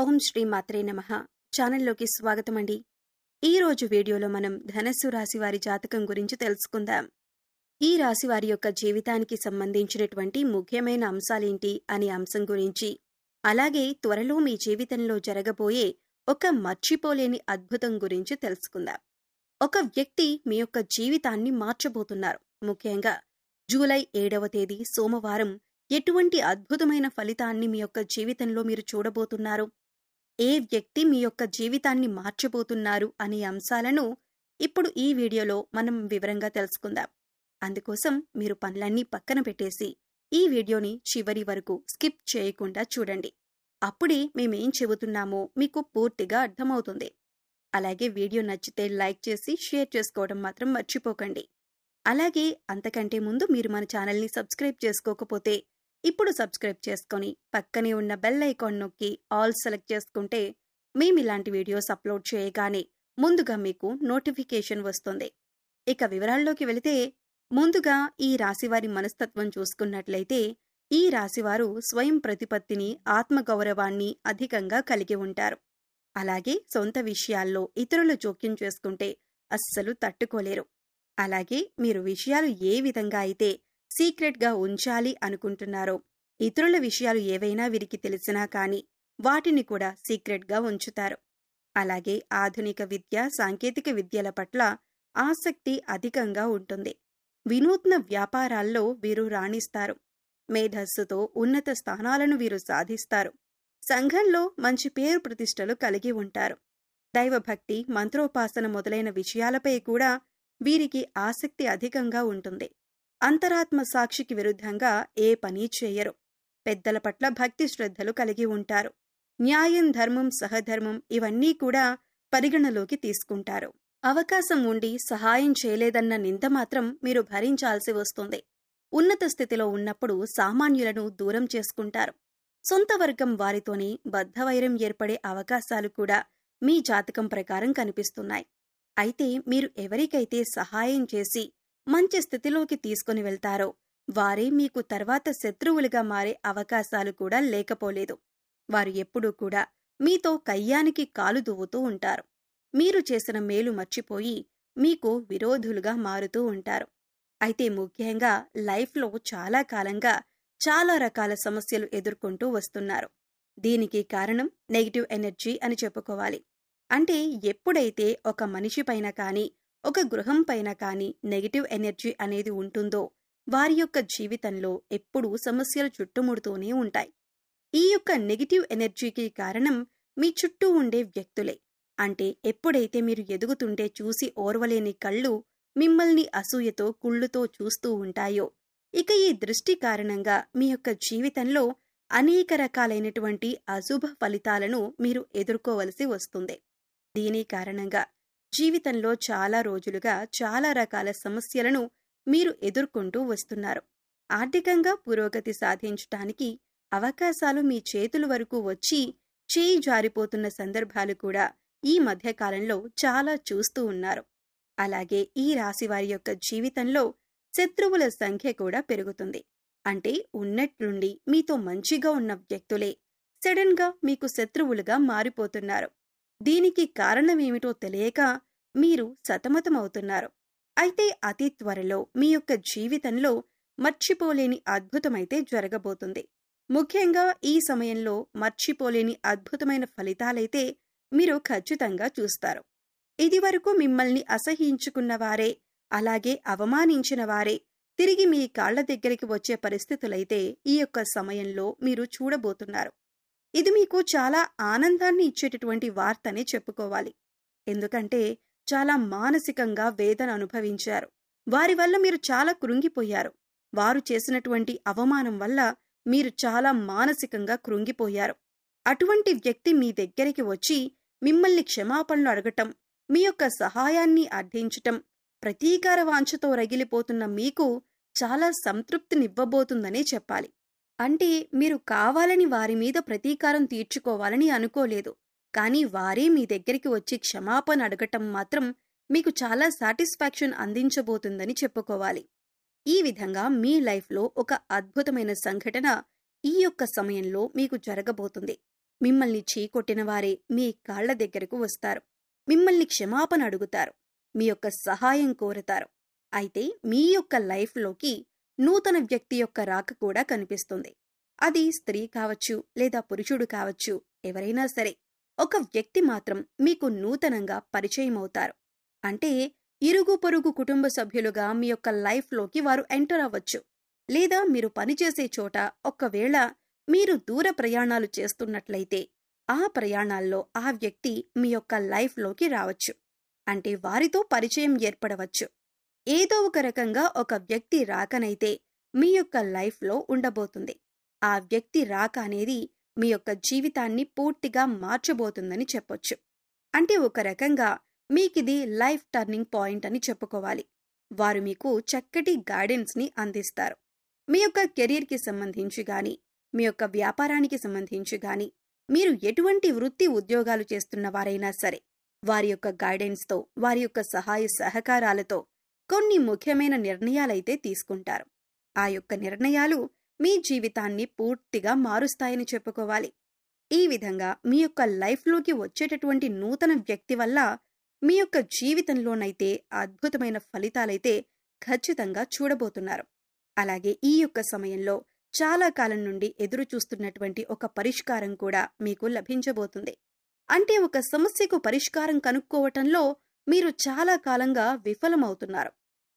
ఓం శ్రీ మాత్రే నమః. ఛానల్లోకి స్వాగతం అండి. ఈరోజు వీడియోలో మనం ధనస్సు రాశి వారి జాతకం గురించి తెలుసుకుందాం. ఈ రాశి వారి యొక్క జీవితానికి సంబంధించినటువంటి ముఖ్యమైన అంశాలేంటి అనే అంశం గురించి, అలాగే త్వరలో మీ జీవితంలో జరగబోయే ఒక మర్చిపోలేని అద్భుతం గురించి తెలుసుకుందాం. ఒక వ్యక్తి మీ యొక్క జీవితాన్ని మార్చబోతున్నారు. ముఖ్యంగా జూలై 7వ తేదీ సోమవారం ఎటువంటి అద్భుతమైన ఫలితాన్ని మీ యొక్క జీవితంలో మీరు చూడబోతున్నారు, ఏ వ్యక్తి మీ యొక్క జీవితాన్ని మార్చబోతున్నారు అనే అంశాలను ఇప్పుడు ఈ వీడియోలో మనం వివరంగా తెలుసుకుందాం. అందుకోసం మీరు పనులన్నీ పక్కన పెట్టేసి ఈ వీడియోని చివరి వరకు స్కిప్ చేయకుండా చూడండి. అప్పుడే మేమేం చెబుతున్నామో మీకు పూర్తిగా అర్థమవుతుంది. అలాగే వీడియో నచ్చితే లైక్ చేసి షేర్ చేసుకోవడం మాత్రం మర్చిపోకండి. అలాగే అంతకంటే ముందు మీరు మన ఛానల్ని సబ్స్క్రైబ్ చేసుకోకపోతే ఇప్పుడు సబ్స్క్రైబ్ చేసుకొని పక్కనే ఉన్న బెల్ ఐకాన్ నొక్కి ఆల్ సెలెక్ట్ చేసుకుంటే మేము ఇలాంటి వీడియోస్ అప్లోడ్ చేయగానే ముందుగా మీకు నోటిఫికేషన్ వస్తుంది. ఇక వివరాల్లోకి వెళితే, ముందుగా ఈ రాశివారి మనస్తత్వం చూసుకున్నట్లయితే ఈ రాశివారు స్వయం ప్రతిపత్తిని, ఆత్మగౌరవాన్ని అధికంగా కలిగి ఉంటారు. అలాగే సొంత విషయాల్లో ఇతరుల జోక్యం చేసుకుంటే అస్సలు తట్టుకోలేరు. అలాగే మీరు విషయాలు ఏ విధంగా అయితే సీక్రెట్గా ఉంచాలి అనుకుంటున్నారో, ఇతరుల విషయాలు ఏవైనా వీరికి తెలిసినా కానీ వాటిని కూడా సీక్రెట్గా ఉంచుతారు. అలాగే ఆధునిక విద్య, సాంకేతిక విద్యల పట్ల ఆసక్తి అధికంగా ఉంటుంది. వినూత్న వ్యాపారాల్లో వీరు రాణిస్తారు. మేధస్సుతో ఉన్నత స్థానాలను వీరు సాధిస్తారు. సంఘంలో మంచి పేరు ప్రతిష్టలు కలిగి ఉంటారు. దైవభక్తి, మంత్రోపాసన మొదలైన విషయాలపై కూడా వీరికి ఆసక్తి అధికంగా ఉంటుంది. అంతరాత్మ సాక్షికి విరుద్ధంగా ఏ పని చేయరు. పెద్దల పట్ల భక్తి శ్రద్ధలు కలిగి ఉంటారు. న్యాయం, ధర్మం, సహధర్మం ఇవన్నీ కూడా పరిగణలోకి తీసుకుంటారు. అవకాశం ఉండి సహాయం చేయలేదన్న నింద మాత్రం మీరు భరించాల్సి వస్తుంది. ఉన్నత స్థితిలో ఉన్నప్పుడు సామాన్యులను దూరం చేసుకుంటారు. సొంత వర్గం వారితోనే బద్ధవైరం ఏర్పడే అవకాశాలు కూడా మీ జాతకం ప్రకారం కనిపిస్తున్నాయి. అయితే మీరు ఎవరికైతే సహాయం చేసి మంచి స్థితిలోకి తీసుకుని వెళ్తారో వారే మీకు తర్వాత శత్రువులుగా మారే అవకాశాలు కూడా లేకపోలేదు. వారు ఎప్పుడూ కూడా మీతో కయ్యానికి కాలు దువ్వుతూ ఉంటారు. మీరు చేసిన మేలు మర్చిపోయి మీకు విరోధులుగా మారుతూ ఉంటారు. అయితే ముఖ్యంగా లైఫ్లో చాలా కాలంగా చాలా రకాల సమస్యలు ఎదుర్కొంటూ వస్తున్నారు. దీనికి కారణం నెగిటివ్ ఎనర్జీ అని చెప్పుకోవాలి. అంటే ఎప్పుడైతే ఒక మనిషి పైన కానీ, ఒక గృహం పైన కానీ నెగిటివ్ ఎనర్జీ అనేది ఉంటుందో వారి యొక్క జీవితంలో ఎప్పుడూ సమస్యలు చుట్టుముడుతూనే ఉంటాయి. ఈ యొక్క నెగిటివ్ ఎనర్జీకి కారణం మీ చుట్టూ ఉండే వ్యక్తులే. అంటే ఎప్పుడైతే మీరు ఎదుగుతుంటే చూసి ఓర్వలేని కళ్ళు మిమ్మల్ని అసూయతో, కుళ్ళుతో చూస్తూ ఉంటాయో, ఇక ఈ దృష్టి కారణంగా మీ యొక్క జీవితంలో అనేక రకాలైనటువంటి అశుభ ఫలితాలను మీరు ఎదుర్కోవలసి వస్తుంది. దీని కారణంగా జీవితంలో చాలా రోజులుగా చాలా రకాల సమస్యలను మీరు ఎదుర్కొంటూ వస్తున్నారు. ఆర్థికంగా పురోగతి సాధించటానికి అవకాశాలు మీ చేతుల వరకు వచ్చి చేయి జారిపోతున్న సందర్భాలు కూడా ఈ మధ్యకాలంలో చాలా చూస్తూ ఉన్నారు. అలాగే ఈ రాశివారి యొక్క జీవితంలో శత్రువుల సంఖ్య కూడా పెరుగుతుంది. అంటే ఉన్నట్లుండి మీతో మంచిగా ఉన్న వ్యక్తులే సడన్గా మీకు శత్రువులుగా మారిపోతున్నారు. దీనికి కారణమేమిటో తెలియక మీరు సతమతమవుతున్నారు. అయితే అతి త్వరలో మీ యొక్క జీవితంలో మర్చిపోలేని అద్భుతమైతే జరగబోతుంది. ముఖ్యంగా ఈ సమయంలో మర్చిపోలేని అద్భుతమైన ఫలితాలైతే మీరు ఖచ్చితంగా చూస్తారు. ఇదివరకు మిమ్మల్ని అసహ్యించుకున్న వారే, అలాగే అవమానించిన వారే తిరిగి మీ కాళ్ల దగ్గరికి వచ్చే పరిస్థితులైతే ఈ యొక్క సమయంలో మీరు చూడబోతున్నారు. ఇది మీకు చాలా ఆనందాన్ని ఇచ్చేటటువంటి వార్తనే చెప్పుకోవాలి. ఎందుకంటే చాలా మానసికంగా వేదన అనుభవించారు. వారి వల్ల మీరు చాలా కృంగిపోయారు. వారు చేసినటువంటి అవమానం వల్ల మీరు చాలా మానసికంగా కృంగిపోయారు. అటువంటి వ్యక్తి మీ దగ్గరికి వచ్చి మిమ్మల్ని క్షమాపణలు అడగటం, మీ యొక్క సహాయాన్ని అర్థించటం, ప్రతీకార వాంఛతో రగిలిపోతున్న మీకు చాలా సంతృప్తినివ్వబోతుందనే చెప్పాలి. అంటే మీరు కావాలని వారి మీద ప్రతీకారం తీర్చుకోవాలని అనుకోలేదు. కానీ వారే మీ దగ్గరికి వచ్చి క్షమాపణ అడగటం మాత్రం మీకు చాలా సాటిస్ఫాక్షన్ అందించబోతుందని చెప్పుకోవాలి. ఈ విధంగా మీ లైఫ్లో ఒక అద్భుతమైన సంఘటన ఈ యొక్క సమయంలో మీకు జరగబోతుంది. మిమ్మల్ని చీకొట్టిన వారే మీ కాళ్ల దగ్గరకు వస్తారు. మిమ్మల్ని క్షమాపణ అడుగుతారు. మీ యొక్క సహాయం కోరతారు. అయితే మీ యొక్క లైఫ్లోకి నూతన వ్యక్తి యొక్క రాక కూడా కనిపిస్తుంది. అది స్త్రీ కావచ్చు లేదా పురుషుడు కావచ్చు, ఎవరైనా సరే ఒక వ్యక్తి మాత్రం మీకు నూతనంగా పరిచయం అవుతారు. అంటే ఇరుగు పొరుగు కుటుంబ సభ్యులుగా మీ యొక్క లైఫ్లోకి వారు ఎంటర్ అవ్వచ్చు. లేదా మీరు పనిచేసే చోట ఒకవేళ మీరు దూర ప్రయాణాలు చేస్తున్నట్లయితే ఆ ప్రయాణాల్లో ఆ వ్యక్తి మీ యొక్క లైఫ్లోకి రావచ్చు. అంటే వారితో పరిచయం ఏర్పడవచ్చు. ఏదో ఒక రకంగా ఒక వ్యక్తి రాకనైతే మీ యొక్క లైఫ్లో ఉండబోతుంది. ఆ వ్యక్తి రాక అనేది మీ యొక్క జీవితాన్ని పూర్తిగా మార్చబోతుందని చెప్పొచ్చు. అంటే ఒక రకంగా మీకిది లైఫ్ టర్నింగ్ పాయింట్ అని చెప్పుకోవాలి. వారు మీకు చక్కటి గైడెన్స్ని అందిస్తారు. మీ యొక్క కెరీర్కి సంబంధించి గాని, మీ యొక్క వ్యాపారానికి సంబంధించి గాని, మీరు ఎటువంటి వృత్తి ఉద్యోగాలు చేస్తున్న వారైనా సరే వారి యొక్క గైడెన్స్తో, వారి యొక్క సహాయ సహకారాలతో కొన్ని ముఖ్యమైన నిర్ణయాలైతే తీసుకుంటారు. ఆ యొక్క నిర్ణయాలు మీ జీవితాన్ని పూర్తిగా మారుస్తాయని చెప్పుకోవాలి. ఈ విధంగా మీ యొక్క లైఫ్లోకి వచ్చేటటువంటి నూతన వ్యక్తి వల్ల మీ యొక్క జీవితంలోనైతే అద్భుతమైన ఫలితాలైతే ఖచ్చితంగా చూడబోతున్నారు. అలాగే ఈ యొక్క సమయంలో చాలా కాలం నుండి ఎదురు చూస్తున్నటువంటి ఒక పరిష్కారం కూడా మీకు లభించబోతుంది. అంటే ఒక సమస్యకు పరిష్కారం కనుక్కోవటంలో మీరు చాలా కాలంగా విఫలమవుతున్నారు.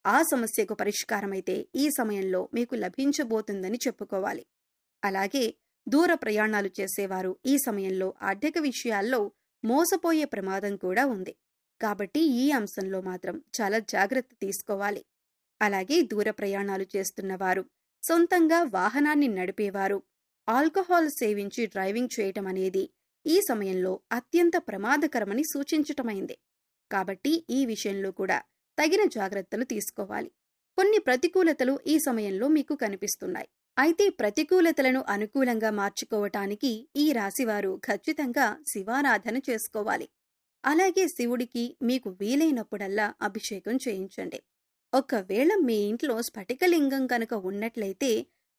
ఆ సమస్యకు పరిష్కారమైతే ఈ సమయంలో మీకు లభించబోతుందని చెప్పుకోవాలి. అలాగే దూర ప్రయాణాలు చేసేవారు ఈ సమయంలో ఆర్థిక విషయాల్లో మోసపోయే ప్రమాదం కూడా ఉంది. కాబట్టి ఈ అంశంలో మాత్రం చాలా జాగ్రత్త తీసుకోవాలి. అలాగే దూర ప్రయాణాలు చేస్తున్నవారు, సొంతంగా వాహనాన్ని నడిపేవారు, ఆల్కహాల్ సేవించి డ్రైవింగ్ చేయటం అనేది ఈ సమయంలో అత్యంత ప్రమాదకరమని సూచించటమైంది. కాబట్టి ఈ విషయంలో కూడా తగిన జాగ్రత్తలు తీసుకోవాలి. కొన్ని ప్రతికూలతలు ఈ సమయంలో మీకు కనిపిస్తున్నాయి. అయితే ప్రతికూలతలను అనుకూలంగా మార్చుకోవటానికి ఈ రాశివారు ఖచ్చితంగా శివారాధన చేసుకోవాలి. అలాగే శివుడికి మీకు వీలైనప్పుడల్లా అభిషేకం చేయించండి. ఒకవేళ మీ ఇంట్లో స్ఫటికలింగం కనుక ఉన్నట్లయితే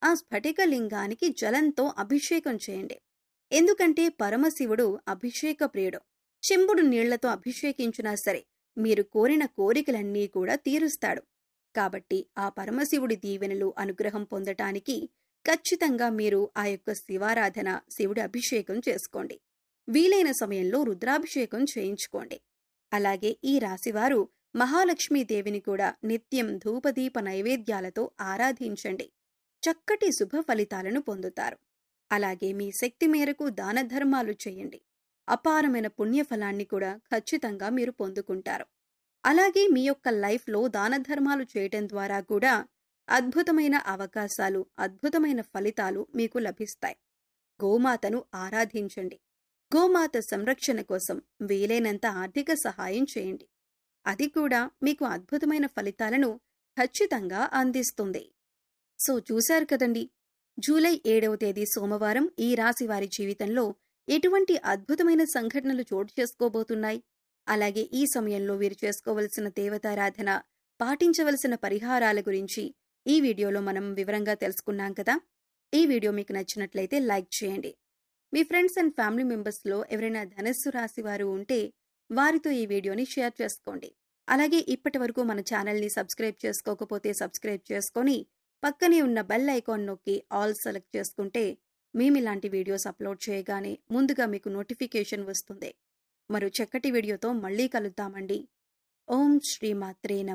ఆ స్ఫటికలింగానికి జలంతో అభిషేకం చేయండి. ఎందుకంటే పరమశివుడు అభిషేక ప్రియుడు. చెంబుడు నీళ్లతో అభిషేకించినా సరే మీరు కోరిన కోరికలన్నీ కూడా తీరుస్తాడు. కాబట్టి ఆ పరమశివుడి దీవెనలు, అనుగ్రహం పొందటానికి ఖచ్చితంగా మీరు ఆ యొక్క శివారాధన, శివుడి అభిషేకం చేసుకోండి. వీలైన సమయంలో రుద్రాభిషేకం చేయించుకోండి. అలాగే ఈ రాశివారు మహాలక్ష్మీదేవిని కూడా నిత్యం ధూపదీప నైవేద్యాలతో ఆరాధించండి. చక్కటి శుభ ఫలితాలను పొందుతారు. అలాగే మీ శక్తి మేరకు దాన ధర్మాలు చేయండి. అపారమైన పుణ్యఫలాన్ని కూడా ఖచ్చితంగా మీరు పొందుకుంటారు. అలాగే మీ యొక్క లైఫ్లో దాన ధర్మాలు చేయటం ద్వారా కూడా అద్భుతమైన అవకాశాలు, అద్భుతమైన ఫలితాలు మీకు లభిస్తాయి. గోమాతను ఆరాధించండి. గోమాత సంరక్షణ కోసం వీలైనంత ఆర్థిక సహాయం చేయండి. అది కూడా మీకు అద్భుతమైన ఫలితాలను ఖచ్చితంగా అందిస్తుంది. సో చూశారు కదండి, జూలై 7వ తేదీ సోమవారం ఈ రాశి వారి జీవితంలో ఎటువంటి అద్భుతమైన సంఘటనలు చోటు చేసుకోబోతున్నాయి. అలాగే ఈ సమయంలో వీరు చేసుకోవలసిన దేవతారాధన, పాటించవలసిన పరిహారాల గురించి ఈ వీడియోలో మనం వివరంగా తెలుసుకున్నాం కదా. ఈ వీడియో మీకు నచ్చినట్లయితే లైక్ చేయండి. మీ ఫ్రెండ్స్ అండ్ ఫ్యామిలీ మెంబర్స్లో ఎవరైనా ధనస్సు రాశి వారు ఉంటే వారితో ఈ వీడియోని షేర్ చేసుకోండి. అలాగే ఇప్పటి వరకు మన ఛానల్ని సబ్స్క్రైబ్ చేసుకోకపోతే సబ్స్క్రైబ్ చేసుకొని పక్కనే ఉన్న బెల్ ఐకాన్ నొక్కి ఆల్ సెలెక్ట్ చేసుకుంటే మేము ఇలాంటి వీడియోస్ అప్లోడ్ చేయగానే ముందుగా మీకు నోటిఫికేషన్ వస్తుంది. మరో చక్కటి వీడియోతో మళ్ళీ కలుద్దామండి. ఓం శ్రీ మాత్రే నమః.